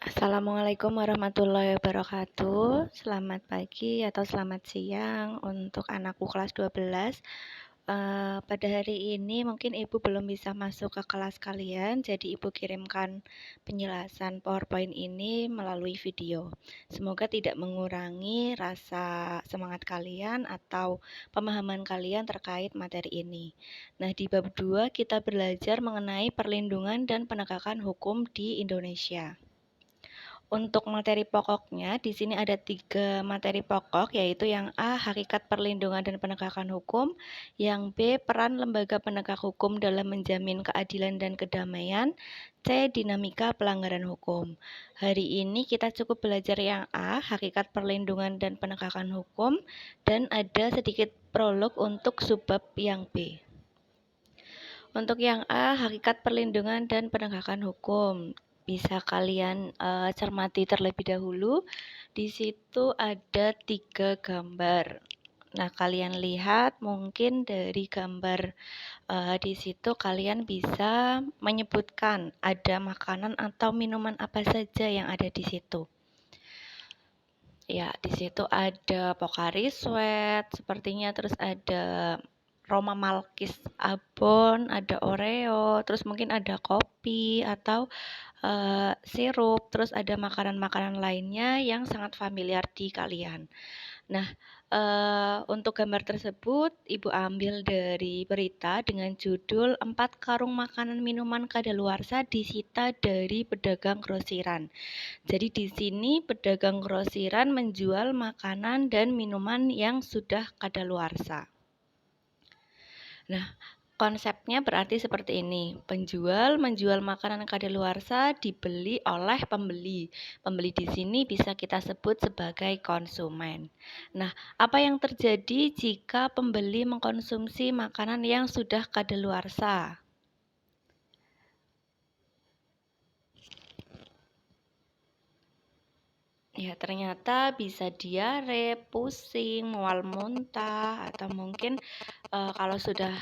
Assalamualaikum warahmatullahi wabarakatuh. Selamat pagi atau selamat siang untuk anakku kelas 12. Pada hari ini mungkin Ibu belum bisa masuk ke kelas kalian, jadi Ibu kirimkan penjelasan PowerPoint ini melalui video. Semoga tidak mengurangi rasa semangat kalian atau pemahaman kalian terkait materi ini. Nah, di bab 2 kita belajar mengenai perlindungan dan penegakan hukum di Indonesia. Untuk materi pokoknya, di sini ada 3 materi pokok, yaitu yang A, hakikat perlindungan dan penegakan hukum, yang B, peran lembaga penegak hukum dalam menjamin keadilan dan kedamaian, C, dinamika pelanggaran hukum. Hari ini kita cukup belajar yang A, hakikat perlindungan dan penegakan hukum, dan ada sedikit prolog untuk subbab yang B. Untuk yang A, hakikat perlindungan dan penegakan hukum. Bisa kalian cermati terlebih dahulu. Di situ ada 3 gambar. Nah, kalian lihat mungkin dari gambar di situ kalian bisa menyebutkan ada makanan atau minuman apa saja yang ada di situ. Ya, di situ ada Pocari Sweat, sepertinya, terus ada Roma Malkis Abon, ada Oreo, terus mungkin ada kopi atau sirup, terus ada makanan-makanan lainnya yang sangat familiar di kalian. Nah, untuk gambar tersebut Ibu ambil dari berita dengan judul 4 karung makanan minuman kadaluarsa disita dari pedagang grosiran. Jadi di sini pedagang grosiran menjual makanan dan minuman yang sudah kadaluarsa. Nah, konsepnya berarti seperti ini. Penjual menjual makanan kadaluarsa dibeli oleh pembeli. Pembeli di sini bisa kita sebut sebagai konsumen. Nah, apa yang terjadi jika pembeli mengkonsumsi makanan yang sudah kadaluarsa? Ya, ternyata bisa diare, pusing, mual muntah, atau mungkin kalau sudah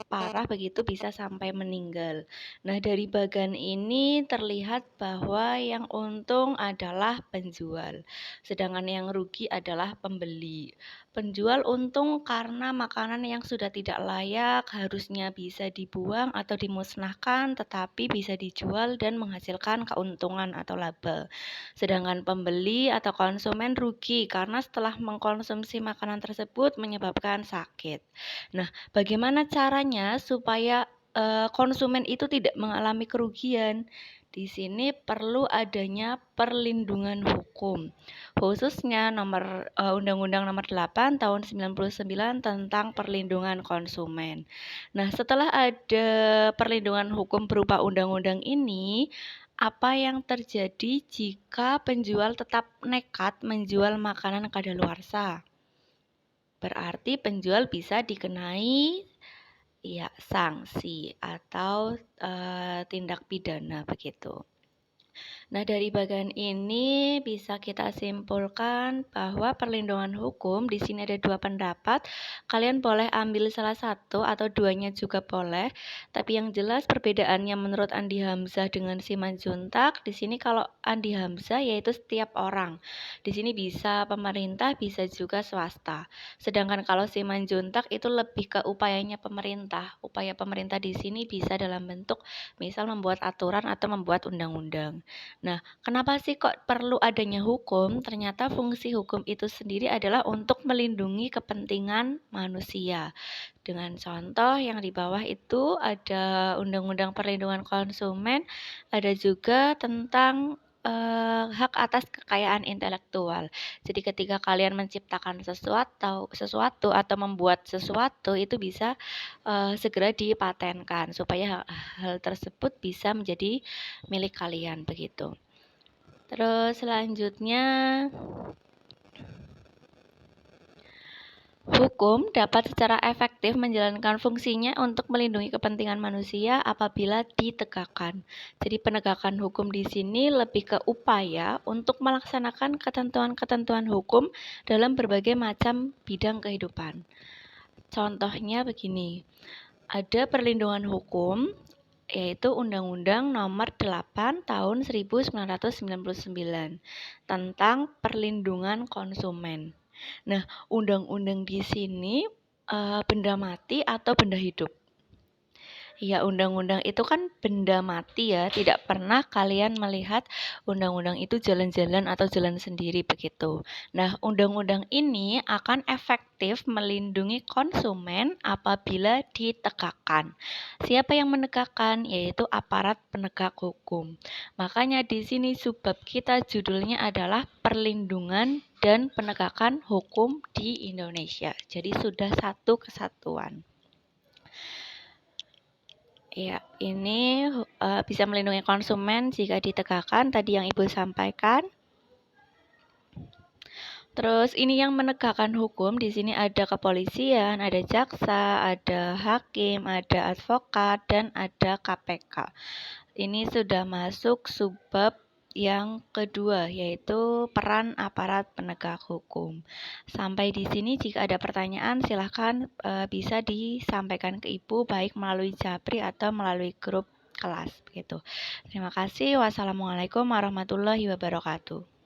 parah begitu bisa sampai meninggal. Nah, dari bagan ini terlihat bahwa yang untung adalah penjual, sedangkan yang rugi adalah pembeli. Penjual untung karena makanan yang sudah tidak layak harusnya bisa dibuang atau dimusnahkan, tetapi bisa dijual dan menghasilkan keuntungan atau laba. Sedangkan pembeli atau konsumen rugi karena setelah mengkonsumsi makanan tersebut menyebabkan sakit. Nah, bagaimana caranya supaya konsumen itu tidak mengalami kerugian? Di sini perlu adanya perlindungan hukum, khususnya Undang-Undang Nomor 8 Tahun 99 tentang perlindungan konsumen. Nah, setelah ada perlindungan hukum berupa undang-undang ini, apa yang terjadi jika penjual tetap nekat menjual makanan kadaluarsa? Berarti penjual bisa dikenai sanksi atau tindak pidana begitu. Nah, dari bagian ini bisa kita simpulkan bahwa perlindungan hukum di sini ada 2 pendapat. Kalian boleh ambil salah satu atau duanya juga boleh. Tapi yang jelas perbedaannya menurut Andi Hamzah dengan Simanjuntak, di sini kalau Andi Hamzah yaitu setiap orang. Di sini bisa pemerintah, bisa juga swasta. Sedangkan kalau Simanjuntak itu lebih ke upayanya pemerintah. Upaya pemerintah di sini bisa dalam bentuk misal membuat aturan atau membuat undang-undang. Nah, kenapa sih kok perlu adanya hukum? Ternyata fungsi hukum itu sendiri adalah untuk melindungi kepentingan manusia. Dengan contoh yang di bawah itu ada Undang-Undang Perlindungan Konsumen, ada juga tentang hak atas kekayaan intelektual. Jadi ketika kalian menciptakan sesuatu atau membuat sesuatu itu bisa segera dipatenkan supaya hal tersebut bisa menjadi milik kalian begitu. Terus selanjutnya, hukum dapat secara efektif menjalankan fungsinya untuk melindungi kepentingan manusia apabila ditegakkan. Jadi penegakan hukum di sini lebih ke upaya untuk melaksanakan ketentuan-ketentuan hukum dalam berbagai macam bidang kehidupan. Contohnya begini, ada perlindungan hukum yaitu Undang-Undang Nomor 8 Tahun 1999 tentang perlindungan konsumen. Nah, undang-undang di sini benda mati atau benda hidup? Ya, undang-undang itu kan benda mati ya, tidak pernah kalian melihat undang-undang itu jalan-jalan atau jalan sendiri begitu. Nah, undang-undang ini akan efektif melindungi konsumen apabila ditegakkan. Siapa yang menegakkan? Yaitu aparat penegak hukum. Makanya di sini subbab kita judulnya adalah perlindungan dan penegakan hukum di Indonesia. Jadi sudah satu kesatuan. Ya, ini bisa melindungi konsumen jika ditegakkan tadi yang Ibu sampaikan. Terus ini yang menegakkan hukum di sini ada kepolisian, ada jaksa, ada hakim, ada advokat, dan ada KPK. Ini sudah masuk subbab yang kedua, yaitu peran aparat penegak hukum. Sampai di sini jika ada pertanyaan silahkan bisa disampaikan ke Ibu baik melalui Japri atau melalui grup kelas begitu. Terima kasih. Wassalamualaikum warahmatullahi wabarakatuh.